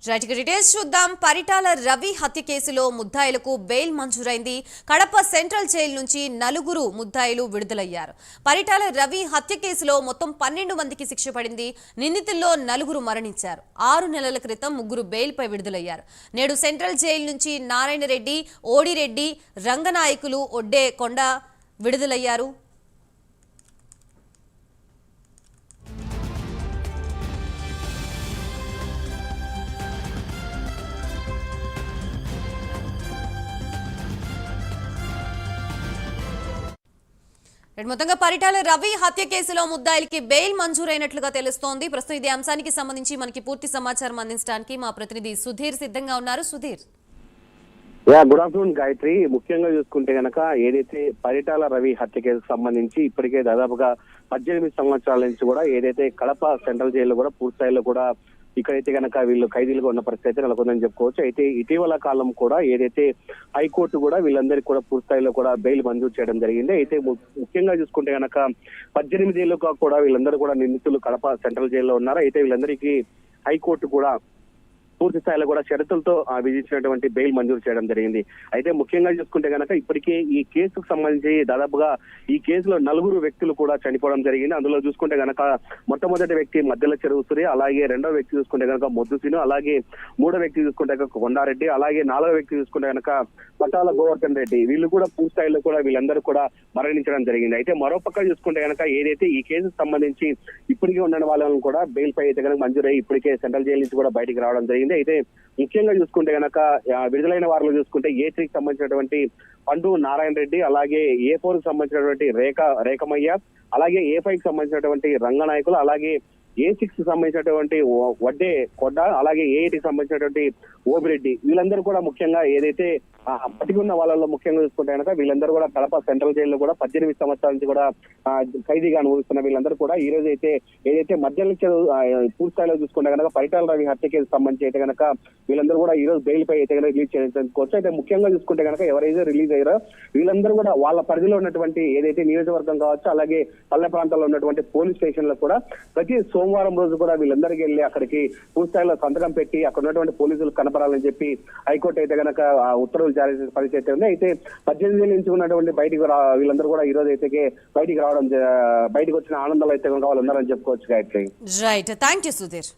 Right details చూద్దాం. పరిటాల రవి హత్య కేసులో ముద్దాయిలకు బెయిల్ మంజూరైంది. కడప సెంట్రల్ జైలు నుంచి 4 ముద్దాయిలు విడుదలయ్యారు. పరిటాల రవి హత్య కేసులో మొత్తం 12 మందికి శిక్ష పడింది. నిందితుల్లో 4 మరణించారు. 6 నెలల క్రితం 3 బెయిల్పై విడుదలయ్యారు. నేడు సెంట్రల్ జైలు నుంచి నారాయణ రెడ్డి, ఓడిరెడ్డి, రంగనాయకులు, ఒడ్డే కొండ విడుదలయ్యారు. మొత్తంగా పరిటాల రవి హత్య కేసులో ముద్దాయిలకి బెయిల్ మంజూరైనట్లుగా తెలుస్తోంది. ప్రస్తుతం ఇదే అంశానికి సంబంధించి మనకి పూర్తి సమాచారం అందించడానికి మా ప్రతినిధి సుధీర్ సిద్ధంగా ఉన్నారు. Sudheer, good afternoon Gayatri. ముఖ్యంగా చూసుకుంటే గనక ఏదైతే పరిటాల రవి హత్య కేసుకు సంబంధించి ఇప్పటికే దాదాపుగా 18 సంవత్సరాల నుంచి కూడా ఏదైతే కడప సెంట్రల్ జైల్లో కూడా పూర్తిస్థాయిలో కూడా ఇక్కడైతే గనక వీళ్ళు ఖైదీలుగా ఉన్న పరిస్థితి నెలకొందని చెప్పుకోవచ్చు. అయితే ఇటీవల కాలం కూడా ఏదైతే హైకోర్టు కూడా వీళ్ళందరికీ కూడా పూర్తిస్థాయిలో కూడా బెయిల్ మంజూరు చేయడం జరిగింది. అయితే ముఖ్యంగా చూసుకుంటే గనక 18 ఏళ్ళుగా కూడా వీళ్ళందరూ కూడా నిందితులు కడప సెంట్రల్ జైల్లో ఉన్నారు. అయితే వీళ్ళందరికీ హైకోర్టు కూడా పూర్తి స్థాయిలో కూడా షరతులతో విధించినటువంటి బెయిల్ మంజూరు చేయడం జరిగింది. అయితే ముఖ్యంగా చూసుకుంటే గనక ఇప్పటికే ఈ కేసుకు సంబంధించి దాదాపుగా ఈ కేసులో 4 వ్యక్తులు కూడా చనిపోవడం జరిగింది. అందులో చూసుకుంటే గనక మొట్టమొదటి వ్యక్తి మధ్యల చెరువు సూరి, అలాగే 2వ వ్యక్తి చూసుకుంటే గనక మొద్దుసీను, అలాగే 3వ వ్యక్తి చూసుకుంటే గనక కొండారెడ్డి, అలాగే 4వ వ్యక్తి చూసుకుంటే గనక పటాల గోవర్ధన్ రెడ్డి. వీళ్ళు కూడా పూర్తి స్థాయిలో కూడా వీళ్ళందరూ కూడా మరణించడం జరిగింది. అయితే మరోపక్క చూసుకుంటే గనక ఏదైతే ఈ కేసుకు సంబంధించి ఇప్పటికే ఉన్న వాళ్ళని కూడా బెయిల్ పై అయితే కనుక మంజూరై ఇప్పటికే సెంట్రల్ జైలు నుంచి కూడా బయటికి రావడం జరిగింది. అయితే ముఖ్యంగా చూసుకుంటే గనక విడుదలైన వారిలో చూసుకుంటే A3కి సంబంధించినటువంటి పండు నారాయణ రెడ్డి, అలాగే A4కి సంబంధించినటువంటి రేఖమయ్య, అలాగే A5కి సంబంధించినటువంటి రంగనాయకులు, అలాగే A6కి సంబంధించినటువంటి వడ్డే కొడ్డ, అలాగే A8కి సంబంధించినటువంటి ఓబిరెడ్డి. వీళ్ళందరూ కూడా ముఖ్యంగా ఏదైతే పట్టుకున్న వాళ్ళలో ముఖ్యంగా చూసుకుంటే కనుక వీళ్ళందరూ కూడా కడప సెంట్రల్ జైల్లో కూడా 18 సంవత్సరాల నుంచి కూడా ఖైదీగా అనుభవిస్తున్న వీళ్ళందరూ కూడా ఈ రోజు అయితే ఏదైతే మధ్యాహ్నం పూర్తి స్థాయిలో చూసుకుంటే కనుక పరిటాల రవి హత్య కేసు సంబంధించి అయితే కనుక వీళ్ళందరూ కూడా ఈ రోజు బెయిల్ పై అయితే కనుక రిలీజ్ చేసుకోవచ్చు. అయితే ముఖ్యంగా చూసుకుంటే కనుక ఎవరైతే రిలీజ్ అయ్యారో వీళ్ళందరూ కూడా వాళ్ళ పరిధిలో ఉన్నటువంటి ఏదైతే నియోజకవర్గం కావచ్చు, అలాగే పల్లె ప్రాంతాల్లో ఉన్నటువంటి పోలీస్ స్టేషన్ లో కూడా ప్రతి సోమవారం రోజు కూడా వీళ్ళందరికీ వెళ్ళి అక్కడికి పూర్తి స్థాయిలో సంతకం పెట్టి అక్కడ ఉన్నటువంటి పోలీసులు కనపడాలని చెప్పి హైకోర్టు అయితే కనుక ఉత్తర్వులు జారీ చేసే పరిస్థితి అయితే ఉంది. అయితే 18 ఏళ్ళ నుంచి ఉన్నటువంటి వీళ్ళందరూ కూడా ఈ రోజు అయితే బయటికి రావడం, బయటకు వచ్చిన ఆనందాలు అయితే కనుక వాళ్ళు ఉన్నారని చెప్పుకోవచ్చు Gayatri. Right, thank you Sudheer.